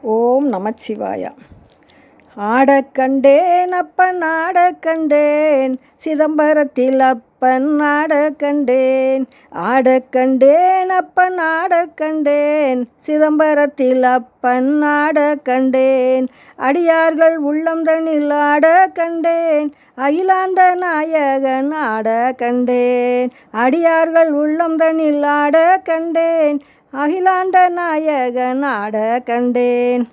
ஓம் நமச்சிவாயா. ஆடக் கண்டேன் அப்பன் ஆடக் கண்டேன், சிதம்பரத்தில் அப்பன் ஆடக் கண்டேன். ஆடக் கண்டேன் அப்பன் ஆடக் கண்டேன், சிதம்பரத்தில் அப்பன் ஆடக் கண்டேன். அடியார்கள் உள்ளந்தனில் ஆடக் கண்டேன், அகிலாண்ட நாயகன் ஆடக் கண்டேன். அடியார்கள் உள்ளந்தனில் ஆடக் கண்டேன், அகிலாண்ட நாயகன் ஆடக் கண்டேன்.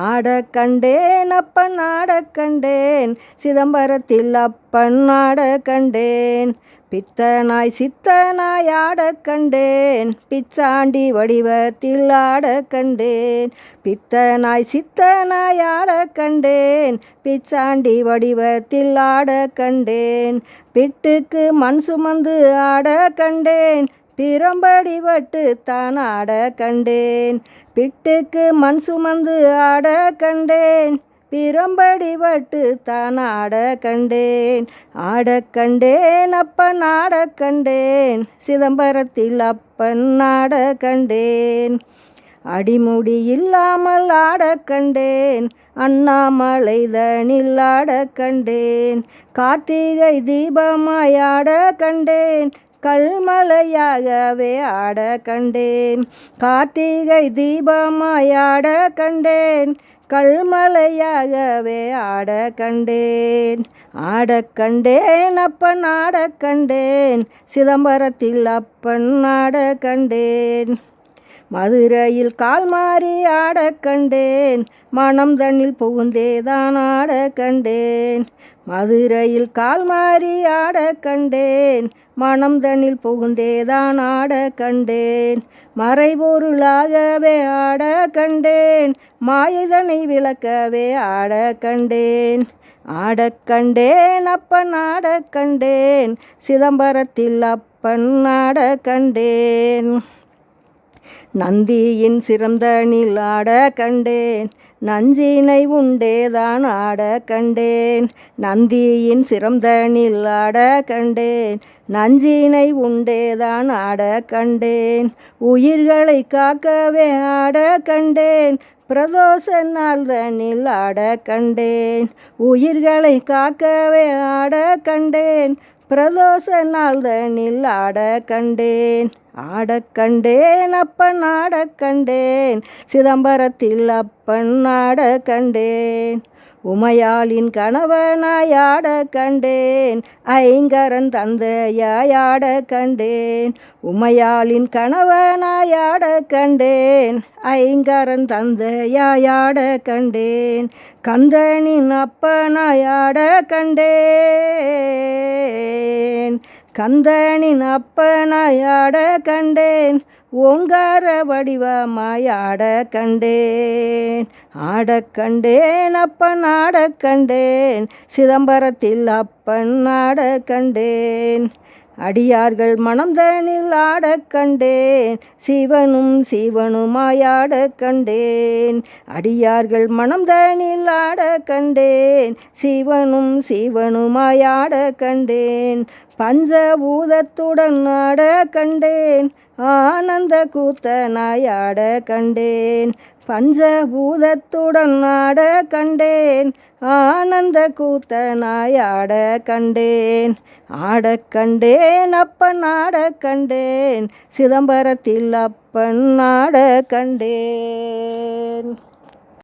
ஆடக் கண்டேன் அப்பன் ஆடக் கண்டேன், சிதம்பரத்தில் அப்பன் ஆடக் கண்டேன். பித்தனாய் சித்தனாய் ஆடக் கண்டேன், பிச்சாண்டி வடிவத்தில் ஆடக் கண்டேன். பித்தனாய் சித்தனாய் ஆடக் கண்டேன், பிச்சாண்டி வடிவத்தில் ஆடக் கண்டேன். பிட்டுக்கு மண் சுமந்து ஆடக் கண்டேன், பிரம்படி வட்டு தான் ஆடக் கண்டேன். பிட்டுக்கு மண் சுமந்து ஆடக் கண்டேன், பிரம்படி வட்டு தான் ஆடக் கண்டேன். ஆடக் கண்டேன் அப்பன் ஆடக் கண்டேன், சிதம்பரத்தில் அப்பன் ஆடக் கண்டேன். அடிமுடி இல்லாமல் ஆடக் கண்டேன், அண்ணாமலைதனில் ஆடக் கண்டேன். கார்த்திகை தீபமாய் ஆடக் கண்டேன், கல்மலையாகவே ஆடக் கண்டேன். கார்த்திகை தீபமாய் ஆடக் கண்டேன், கல்மலையாகவே ஆடக் கண்டேன். ஆடக் கண்டேன் அப்பன் ஆடக் கண்டேன், சிதம்பரத்தில் அப்பன் ஆடக் கண்டேன். மதுரையில் கால் மாறி ஆடக் கண்டேன், மனம் தன்னில் புகுந்தேதான் ஆடக் கண்டேன். மதுரையில் கால் மாறி ஆடக் கண்டேன், மனம் தன்னில் புகுந்தேதான் ஆடக் கண்டேன். மறைபொருளாகவே ஆடக் கண்டேன், மாயதனை விளக்கவே ஆடக் கண்டேன். ஆடக் கண்டேன் அப்பன் ஆடக் கண்டேன், சிதம்பரத்தில் அப்பன் ஆடக் கண்டேன். நந்தியின் சிரந்தனில் ஆடக் கண்டேன், நஞ்சினை உண்டேதான் ஆடக் கண்டேன். நந்தியின் சிரந்தனில் ஆடக் கண்டேன், நஞ்சினை உண்டேதான் ஆடக் கண்டேன். உயிர்களை காக்கவே ஆடக் கண்டேன், பிரதோஷ நாள் தனில் ஆடக் கண்டேன். உயிர்களை காக்கவே ஆடக் கண்டேன், பிரதோஷ நாள் தனில் ஆடக் கண்டேன். ஆடக் கண்டேன் அப்பன் ஆடக் கண்டேன், சிதம்பரத்தில் அப்பன் ஆடக் கண்டேன். உமையாளின் கணவனாய் ஆடக் கண்டேன், ஐங்கரன் தந்தையாய் ஆடக் கண்டேன். உமையாளின் கணவனாய் ஆடக் கண்டேன், ஐங்கரன் தந்தையாய் ஆடக் கண்டேன். கந்தனின் அப்பனாய் ஆடக் கண்டேன், கந்தனின் அப்பனாய் ஆடக் கண்டேன். ஓங்கார வடிவமாய் ஆடக் கண்டேன். ஆடக் கண்டேன் அப்பன் ஆடக் கண்டேன், சிதம்பரத்தில் அப்பன் ஆடக் கண்டேன். அடியார்கள் மனம் தனில் ஆடக் கண்டேன், சிவனும் சிவனுமாய் ஆடக் கண்டேன். அடியார்கள் மனம் தனில் ஆடக் கண்டேன், சிவனும் சிவனுமாய் ஆடக் கண்டேன். பஞ்சபூதத்துடன் ஆடக் கண்டேன், ஆனந்த கூத்தனாய் ஆடக் கண்டேன். பஞ்சபூதத்துடன் ஆடக் கண்டேன், ஆனந்த கூத்தனாய் ஆடக் கண்டேன். ஆடக் கண்டேன் அப்பன் ஆடக் கண்டேன், சிதம்பரத்தில் அப்பன் ஆடக் கண்டேன்.